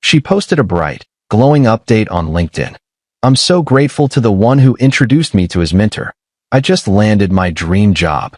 She posted a bright, glowing update on LinkedIn. "I'm so grateful to the one who introduced me to his mentor. I just landed my dream job."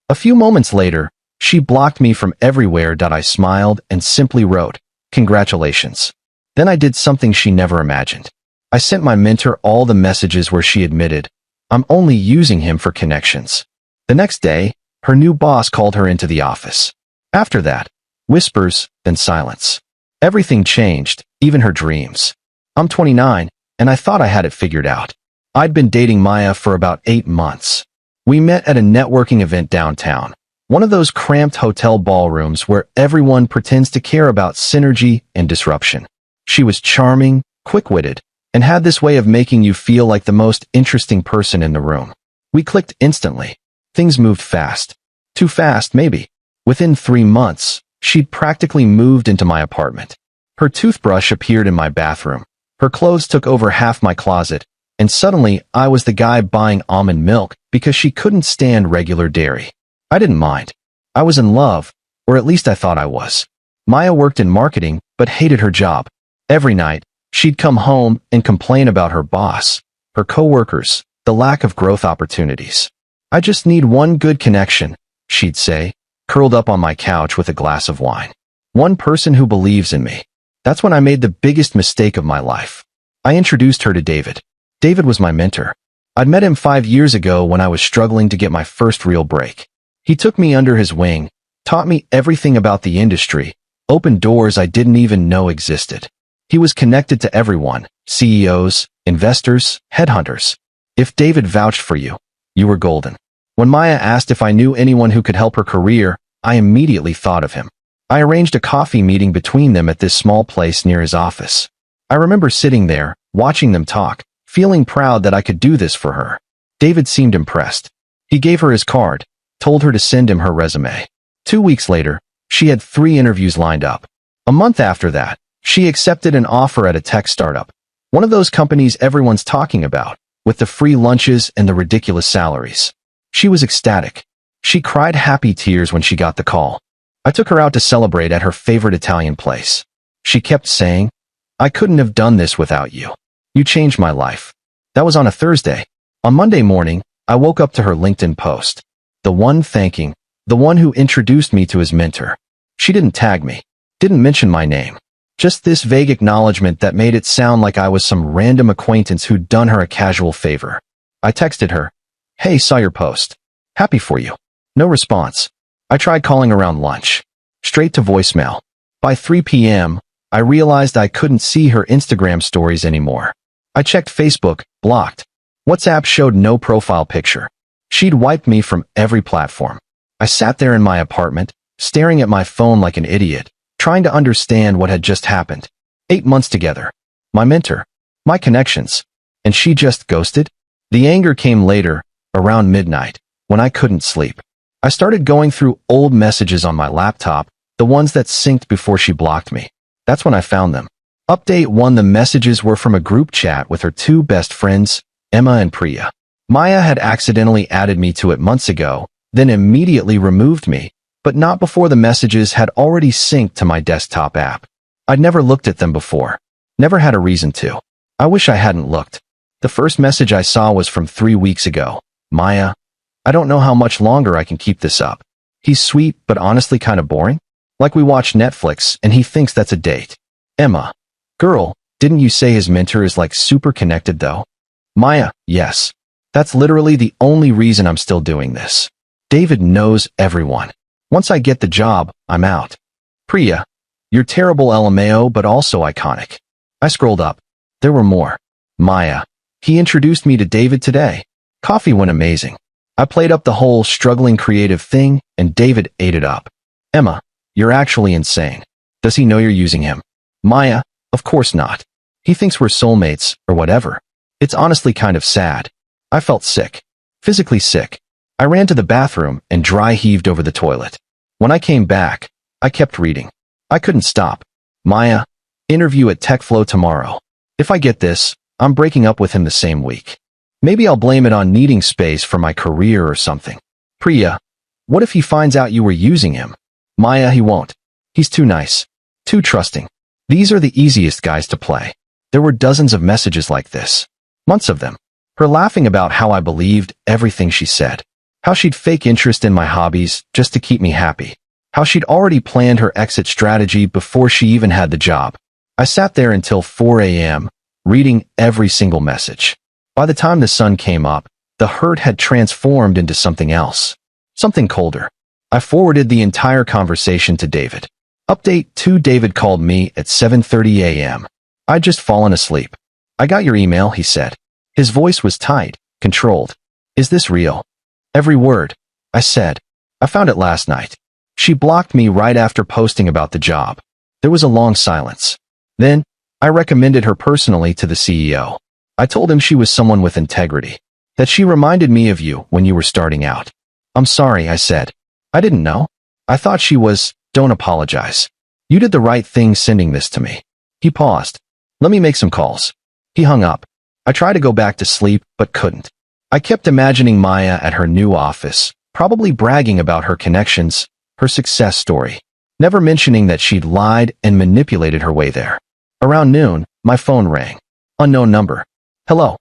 A few moments later, she blocked me from everywhere. I smiled and simply wrote, "Congratulations." Then I did something she never imagined. I sent my mentor all the messages where she admitted, "I'm only using him for connections." The next day, her new boss called her into the office. After that, whispers, then silence. Everything changed, even her dreams. I'm 29, and I thought I had it figured out. I'd been dating Maya for about 8 months. We met at a networking event downtown, one of those cramped hotel ballrooms where everyone pretends to care about synergy and disruption. She was charming, quick-witted, and had this way of making you feel like the most interesting person in the room. We clicked instantly. Things moved fast. Too fast, maybe. Within 3 months, she'd practically moved into my apartment. Her toothbrush appeared in my bathroom. Her clothes took over half my closet, and suddenly I was the guy buying almond milk because she couldn't stand regular dairy. I didn't mind. I was in love, or at least I thought I was. Maya worked in marketing, but hated her job. Every night, she'd come home and complain about her boss, her coworkers, the lack of growth opportunities. "I just need one good connection," she'd say, curled up on my couch with a glass of wine. "One person who believes in me." That's when I made the biggest mistake of my life. I introduced her to David. David was my mentor. I'd met him 5 years ago when I was struggling to get my first real break. He took me under his wing, taught me everything about the industry, opened doors I didn't even know existed. He was connected to everyone, CEOs, investors, headhunters. If David vouched for you, you were golden. When Maya asked if I knew anyone who could help her career, I immediately thought of him. I arranged a coffee meeting between them at this small place near his office. I remember sitting there, watching them talk, feeling proud that I could do this for her. David seemed impressed. He gave her his card, told her to send him her resume. 2 weeks later, she had 3 interviews lined up. A month after that, she accepted an offer at a tech startup, one of those companies everyone's talking about, with the free lunches and the ridiculous salaries. She was ecstatic. She cried happy tears when she got the call. I took her out to celebrate at her favorite Italian place. She kept saying, "I couldn't have done this without you. You changed my life." That was on a Thursday. On Monday morning, I woke up to her LinkedIn post. The one thanking, the one who introduced me to his mentor. She didn't tag me, didn't mention my name. Just this vague acknowledgement that made it sound like I was some random acquaintance who'd done her a casual favor. I texted her, "Hey, saw your post. Happy for you." No response. I tried calling around lunch. Straight to voicemail. By 3 p.m., I realized I couldn't see her Instagram stories anymore. I checked Facebook, blocked. WhatsApp showed no profile picture. She'd wiped me from every platform. I sat there in my apartment, staring at my phone like an idiot, trying to understand what had just happened. 8 months together. My mentor. My connections. And she just ghosted? The anger came later, around midnight, when I couldn't sleep. I started going through old messages on my laptop, the ones that synced before she blocked me. That's when I found them. Update 1: the messages were from a group chat with her 2 best friends, Emma and Priya. Maya had accidentally added me to it months ago, then immediately removed me, but not before the messages had already synced to my desktop app. I'd never looked at them before. Never had a reason to. I wish I hadn't looked. The first message I saw was from 3 weeks ago. "Maya, I don't know how much longer I can keep this up. He's sweet, but honestly kind of boring. Like we watch Netflix, and he thinks that's a date." Emma, "Girl, didn't you say his mentor is like super connected though?" Maya, "Yes. That's literally the only reason I'm still doing this. David knows everyone. Once I get the job, I'm out." Priya, "You're terrible LMAO, but also iconic." I scrolled up. There were more. Maya, "He introduced me to David today. Coffee went amazing. I played up the whole struggling creative thing, and David ate it up." Emma, "You're actually insane. Does he know you're using him?" Maya, "Of course not. He thinks we're soulmates, or whatever. It's honestly kind of sad." I felt sick. Physically sick. I ran to the bathroom and dry heaved over the toilet. When I came back, I kept reading. I couldn't stop. Maya, "Interview at TechFlow tomorrow. If I get this, I'm breaking up with him the same week. Maybe I'll blame it on needing space for my career or something." Priya, "What if he finds out you were using him?" Maya, "He won't. He's too nice. Too trusting. These are the easiest guys to play. There were dozens of messages like this. Months of them. Her laughing about how I believed everything she said. How she'd fake interest in my hobbies just to keep me happy. How she'd already planned her exit strategy before she even had the job. I sat there until 4 a.m., reading every single message. By the time the sun came up, the hurt had transformed into something else. Something colder. I forwarded the entire conversation to David. Update 2: David called me at 7:30 a.m. I'd just fallen asleep. I got your email, he said. His voice was tight, controlled. Is this real? Every word. I said. I found it last night. She blocked me right after posting about the job. There was a long silence. Then, I recommended her personally to the CEO. I told him she was someone with integrity. That she reminded me of you when you were starting out. I'm sorry, I said. I didn't know. I thought she was. Don't apologize. You did the right thing sending this to me. He paused. Let me make some calls. He hung up. I tried to go back to sleep, but couldn't. I kept imagining Maya at her new office, probably bragging about her connections, her success story, never mentioning that she'd lied and manipulated her way there. Around noon, my phone rang. Unknown number. Hello.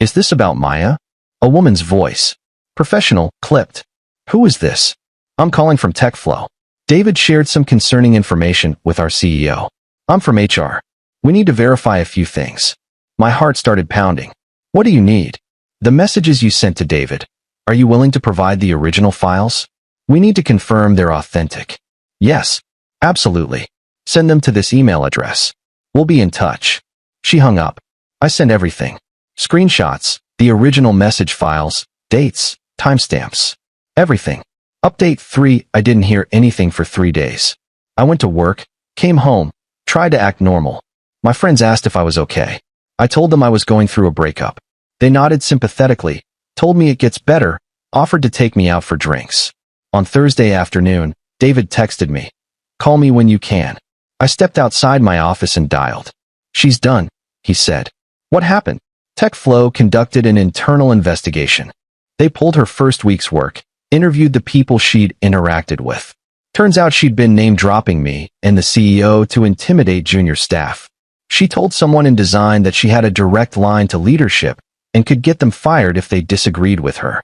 Is this about Maya? A woman's voice. Professional, clipped. Who is this? I'm calling from TechFlow. David shared some concerning information with our CEO. I'm from HR. We need to verify a few things. My heart started pounding. What do you need? The messages you sent to David. Are you willing to provide the original files? We need to confirm they're authentic. Yes, absolutely. Send them to this email address. We'll be in touch. She hung up. I sent everything. Screenshots, the original message files, dates, timestamps. Everything. Update 3: I didn't hear anything for 3 days. I went to work, came home, tried to act normal. My friends asked if I was okay. I told them I was going through a breakup. They nodded sympathetically, told me it gets better, offered to take me out for drinks. On Thursday afternoon, David texted me. Call me when you can. I stepped outside my office and dialed. She's done, he said. What happened? TechFlow conducted an internal investigation. They pulled her first week's work, interviewed the people she'd interacted with. Turns out she'd been name-dropping me and the CEO to intimidate junior staff. She told someone in design that she had a direct line to leadership and could get them fired if they disagreed with her.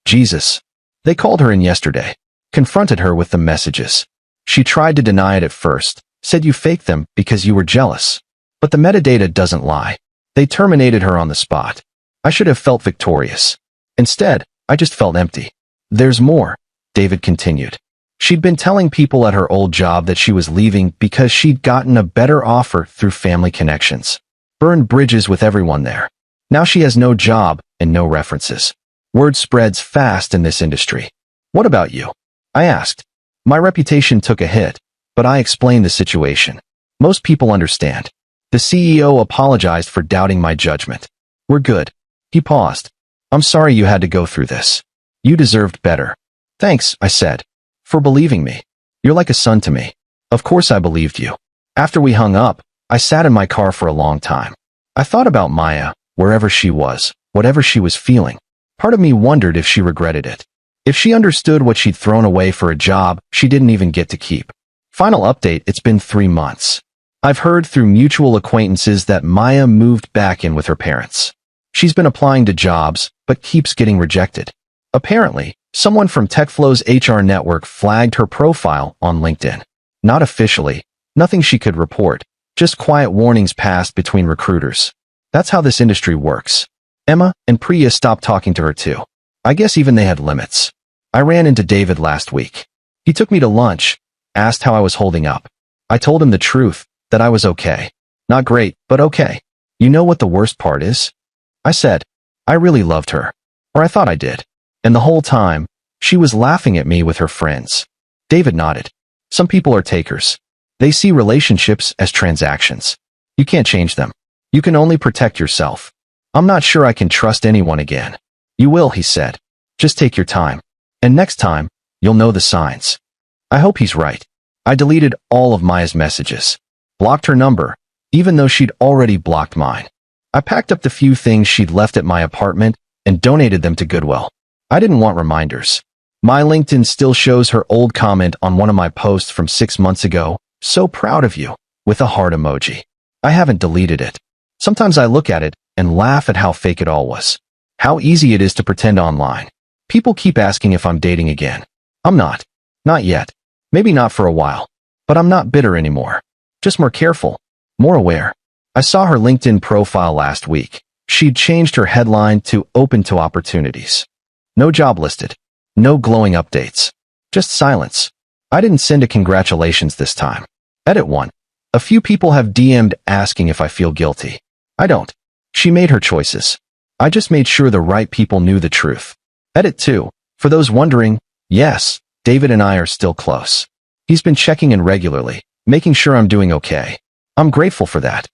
Jesus. They called her in yesterday, confronted her with the messages. She tried to deny it at first, said you faked them because you were jealous. But the metadata doesn't lie. They terminated her on the spot. I should have felt victorious. Instead, I just felt empty. There's more, David continued. She'd been telling people at her old job that she was leaving because she'd gotten a better offer through family connections. Burned bridges with everyone there. Now she has no job and no references. Word spreads fast in this industry. What about you? I asked. My reputation took a hit, but I explained the situation. Most people understand. The CEO apologized for doubting my judgment. We're good. He paused. I'm sorry you had to go through this. You deserved better. Thanks, I said. For believing me. You're like a son to me. Of course I believed you. After we hung up, I sat in my car for a long time. I thought about Maya, wherever she was, whatever she was feeling. Part of me wondered if she regretted it. If she understood what she'd thrown away for a job she didn't even get to keep. Final update: it's been 3 months. I've heard through mutual acquaintances that Maya moved back in with her parents. She's been applying to jobs, but keeps getting rejected. Apparently, someone from TechFlow's HR network flagged her profile on LinkedIn. Not officially, nothing she could report, just quiet warnings passed between recruiters. That's how this industry works. Emma and Priya stopped talking to her too. I guess even they had limits. I ran into David last week. He took me to lunch, asked how I was holding up. I told him the truth, that I was okay. Not great, but okay. You know what the worst part is? I said, I really loved her. Or I thought I did. And the whole time, she was laughing at me with her friends. David nodded. Some people are takers. They see relationships as transactions. You can't change them. You can only protect yourself. I'm not sure I can trust anyone again. You will, he said. Just take your time. And next time, you'll know the signs. I hope he's right. I deleted all of Maya's messages. Blocked her number, even though she'd already blocked mine. I packed up the few things she'd left at my apartment and donated them to Goodwill. I didn't want reminders. My LinkedIn still shows her old comment on one of my posts from 6 months ago. So proud of you. with a heart emoji. I haven't deleted it. Sometimes I look at it and laugh at how fake it all was. How easy it is to pretend online. People keep asking if I'm dating again. I'm not. Not yet. Maybe not for a while. But I'm not bitter anymore. Just more careful. More aware. I saw her LinkedIn profile last week. She'd changed her headline to "Open to Opportunities." No job listed. No glowing updates. Just silence. I didn't send a congratulations this time. Edit 1. A few people have DM'd asking if I feel guilty. I don't. She made her choices. I just made sure the right people knew the truth. Edit 2. For those wondering, yes, David and I are still close. He's been checking in regularly, making sure I'm doing okay. I'm grateful for that.